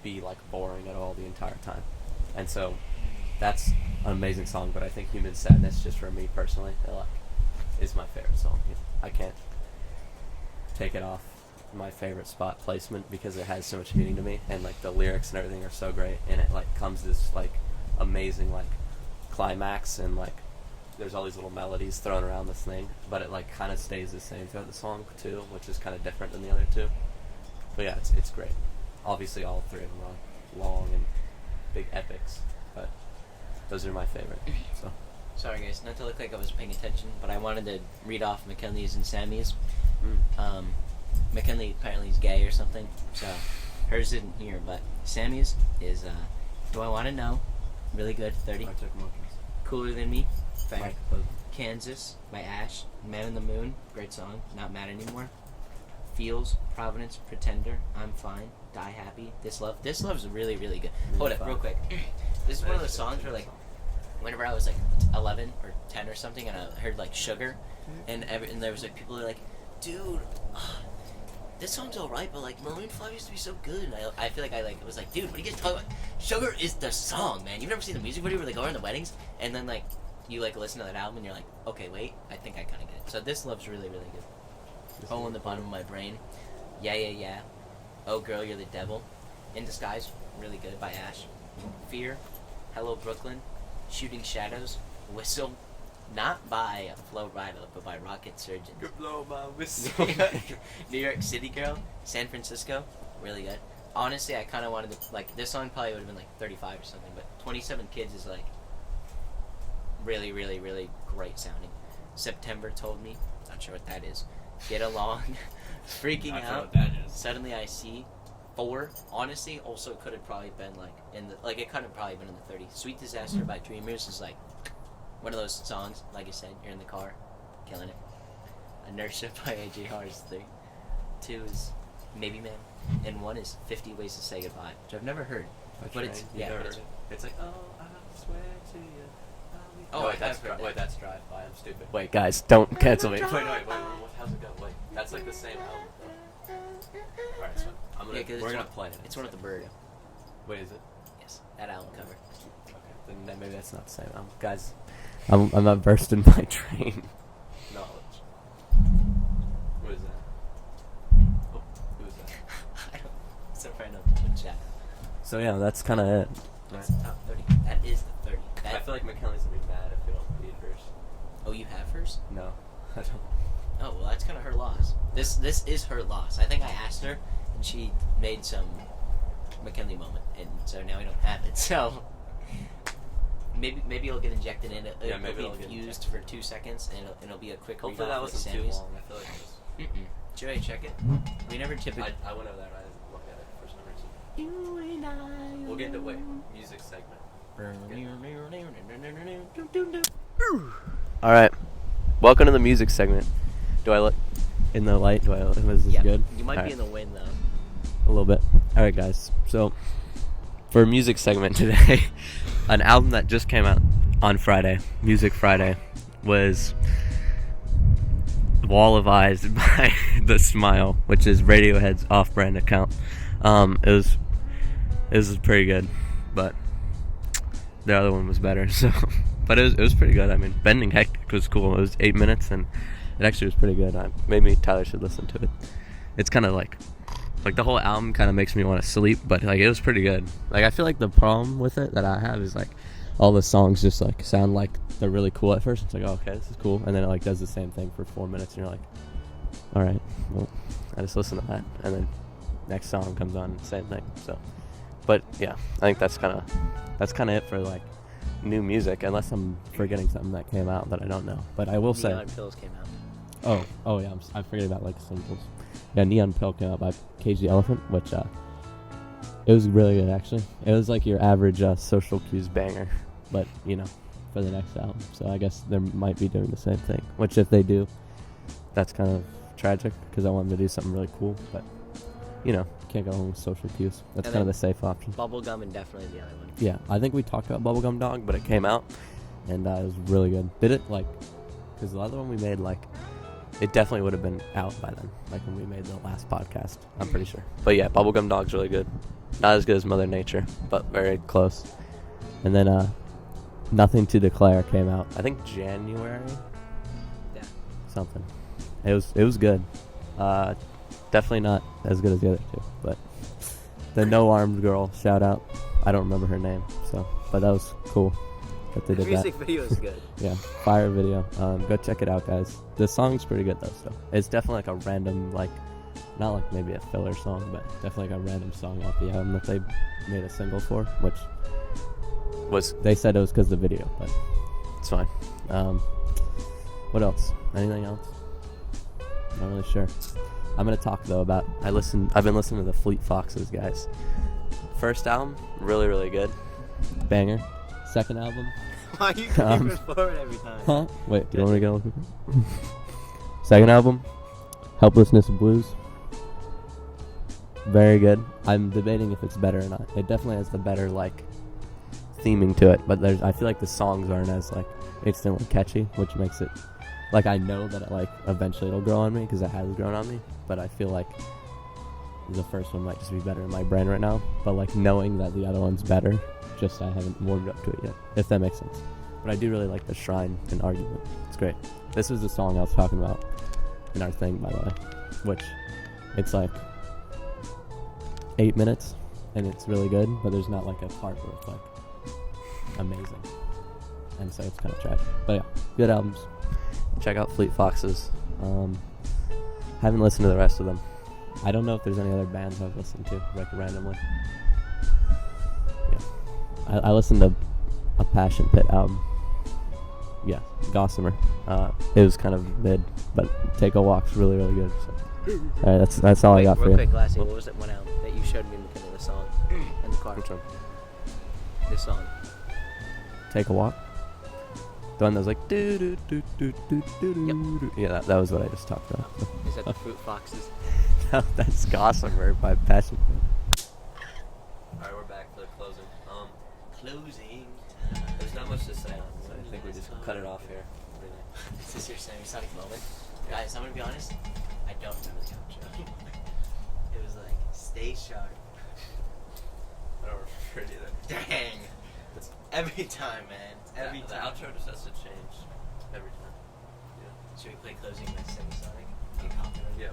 be like boring at all the entire time. And so that's an amazing song, but I think Human Sadness, just for me personally, like, is my favorite song. I can't take it off my favorite spot placement because it has so much meaning to me, and like the lyrics and everything are so great, and it like comes this like amazing like climax, and like there's all these little melodies thrown around this thing, but it like kind of stays the same throughout the song too, which is kind of different than the other two. But yeah, it's great. Obviously all three of them are long and big epics, but those are my favorite. So Sorry guys, not to look like I was paying attention, but I wanted to read off McKinley's and Sammy's. McKinley apparently is gay or something, so hers isn't here, but Sammy's is Do I Want to Know, really good, 30. Arctic Monkeys. Cooler Than Me, fair. Mike Pope. Kansas by Ash, Man in the Moon, great song, Not Mad Anymore. Feels, Providence, Pretender, I'm Fine, Die Happy, This Love is really, really good. Hold up, real quick. This is one of those songs where, like, whenever I was, like, 11 or 10 or something, and I heard, like, Sugar, and there was, like, people who were like, dude, this song's alright, but, like, Maroon 5 used to be so good, and I feel like I, like, was like, dude, what are you guys talking about? Sugar is the song, man. You've never seen the music video where they go around the weddings, and then, like, you, like, listen to that album, and you're like, okay, wait, I think I kind of get it. So This Love's really, really good. Hole in the Bottom of My Brain, Yeah, Yeah, Yeah, Oh Girl, You're the Devil, In Disguise, really good, by Ash. Fear, Hello Brooklyn, Shooting Shadows, Whistle, not by Flo Rida, but by Rocket Surgeons. You blow my whistle. New York City Girl, San Francisco, really good. Honestly, I kind of wanted to, like, this song probably would have been like 35 or something, but 27 Kids is like really, really, really great sounding. September Told Me, not sure what that is. Get Along, Freaking I know Out, what that is. Suddenly I See. 4, honestly, also could have probably been like in the, like, it could have probably been in the 30s. Sweet Disaster by Dreamers is like one of those songs, like I said, you're in the car, killing it. Inertia by AJ Hart is 3. 2 is Maybe Man, and 1 is 50 Ways to Say Goodbye, which I've never heard. But it's, yeah, but it's like, oh, I swear to you. Oh, wait, that's I've heard that. wait, that's Drive By. I'm stupid. Wait, guys, don't cancel me. Drive Wait, how's it go? Wait, that's like the same album. Though. Alright, so Yeah, 'cause we're it's gonna one- play it. It's one of the Bird. Wait, is it? Yes, that album cover. Okay, then maybe that's not the same album. Guys, I'm not versed in my train knowledge. What is that? Oh, who is that? I don't. It's a friend of the chat. So yeah, that's kind of it. That's the top 30. That is the 30. I That, feel like McKinley's gonna be mad if we don't read hers. oh, you have hers? No, I don't. Oh, well, that's kind of her loss. This is her loss. I think I asked her, and she made some McKinley moment, and so now we don't have it. So Maybe it'll get injected in. Yeah, maybe it'll it'll be get infused for 2 seconds, and it'll be a quick. Hopefully read that off wasn't like too Sammy's. long. I feel like it was. Should I check it? We never typically. I went over there. I didn't look at it for some reason. You and I. We'll get to music segment. All right, welcome to the music segment. Do I look in the light? Is this good? You might All be right. in the wind though. A little bit. All right, guys. So for music segment today, an album that just came out on Friday, Music Friday, was Wall of Eyes by The Smile, which is Radiohead's off-brand account. It was pretty good, but the other one was better. So, but it was pretty good. I mean, Bending Hectic was cool. It was 8 minutes, and it actually was pretty good. Maybe Tyler should listen to it. It's kind of like the whole album kind of makes me want to sleep, but like it was pretty good. Like I feel like the problem with it that I have is like all the songs just like sound like they're really cool at first. It's like, oh, okay, this is cool, and then it like does the same thing for 4 minutes, and you're like, all right, well, I just listen to that, and then next song comes on, same thing. So, but yeah, I think that's kind of it for like new music, unless I'm forgetting something that came out that I don't know. But I will say, Neon Pills came out. oh yeah, I forget about like singles. Yeah, Neon Pill came out by Cage the Elephant, which it was really good actually. It was like your average Social Cues banger, but you know, for the next album. So I guess they might be doing the same thing. Which if they do, that's kind of tragic because I want them to do something really cool. But you know, can't go wrong with Social Cues. That's And kind of then the safe option. Bubblegum and definitely the other one. Yeah, I think we talked about Bubblegum Dog, but it came out and it was really good. Did it like? Because the other one we made like. It definitely would have been out by then, like when we made the last podcast, I'm pretty sure. But yeah, Bubblegum Dog's really good. Not as good as Mother Nature, but very close. And then Nothing to Declare came out, I think January? Yeah. Something. It was good. Definitely not as good as the other two, but the No Arms Girl, shout out. I don't remember her name, but that was cool that they did The music video is good. Yeah, fire video. Go check it out, guys. The song's pretty good though. So it's definitely like a random, like, not like maybe a filler song, but definitely like a random song off the album that they made a single for, which was they said it was because of the video, but it's fine. What else? Anything else? Not really sure. I'm gonna talk though about I've been listening to the Fleet Foxes, guys. First album, really really good, banger. Second album. Why are you moving forward every time? Huh? Wait, do you want me to go? Second album, Helplessness Blues. Very good. I'm debating if it's better or not. It definitely has the better like theming to it, but I feel like the songs aren't as like instantly catchy, which makes it like I know that it, like eventually it'll grow on me because it has grown on me, but I feel like the first one might just be better in my brain right now. But like knowing that the other one's better. Just I haven't warmed up to it yet, if that makes sense. But I do really like the Shrine and Argument. It's great. This was the song I was talking about in our thing, by the way, which it's like 8 minutes and it's really good, but there's not like a part where it's like amazing, and so it's kind of tragic. But yeah, good albums. Check out Fleet Foxes. Haven't listened to the rest of them. I don't know if there's any other bands I've listened to like randomly. I listened to a Passion Pit album. Yeah, Gossamer. It was kind of mid, but Take a Walk's really, really good. So. All right, that's all I got for real you. quick, Lassie, what was that one album that you showed me in the beginning of the song in the car? Which one? This song. Take a Walk. The one that was like do do do do do do do. Yeah, that was what I just talked about. Is that the Fruit Foxes? No, that's Gossamer by Passion Pit. All right, we're back for the closing. Closing. There's not much to say, so I think we just cut it off here. Is this your Sonic moment? Guys, I'm gonna be honest. I don't remember the outro. It was like, stay sharp. I don't remember it either. Dang. Every time, man. Every The time. outro just has to change every time. Should we play closing by Semisonic? Get copyright? Yeah,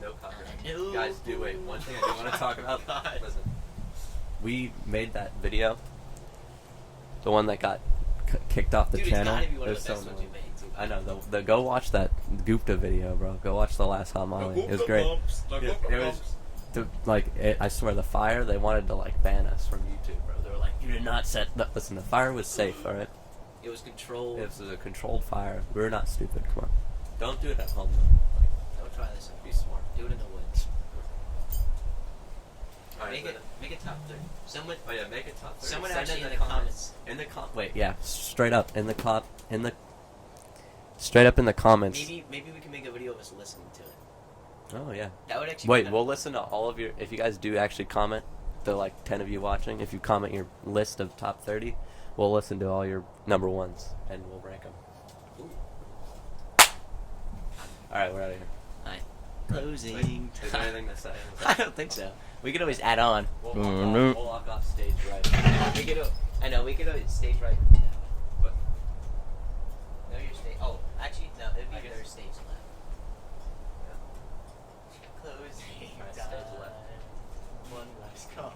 no copyright. No. Guys, do wait. One thing I do want to talk about. God. Listen, we made that video. The one that got kicked off the Dude, channel. it's gotta be one It of was the best so ones you annoying. made, too. I know. The go watch that Gupta video, bro. Go watch the last Hot Molly. It was great. It was I swear the fire. They wanted to like ban us from YouTube, bro. They were like, You did not set. No, listen, the fire was safe. All right. It was controlled. It was a controlled fire. We were not stupid. Come on. Don't do it at home though. Like, Don't try this. be smart. Do it in the woods. Alright, Make it top 3. Someone. Oh yeah, make it top 30. Someone Send actually in in the comments. In the wait, yeah, straight up straight up in the comments. Maybe we can make a video of us listening to it. Oh yeah. That would actually. Wait, we'll listen to all of your. If you guys do actually comment, the like 10 of you watching, if you comment your list of top 30, we'll listen to all your number ones and we'll rank them. All right, we're out of here. Alright. Closing. Is there anything to say? I don't think so. We could always add on. We'll walk off stage right. We could. I know we could always stage right. But No, your stage. Oh, actually, no. It'd I be guess- their stage left. Closing. Alright, time. stage left. One last call.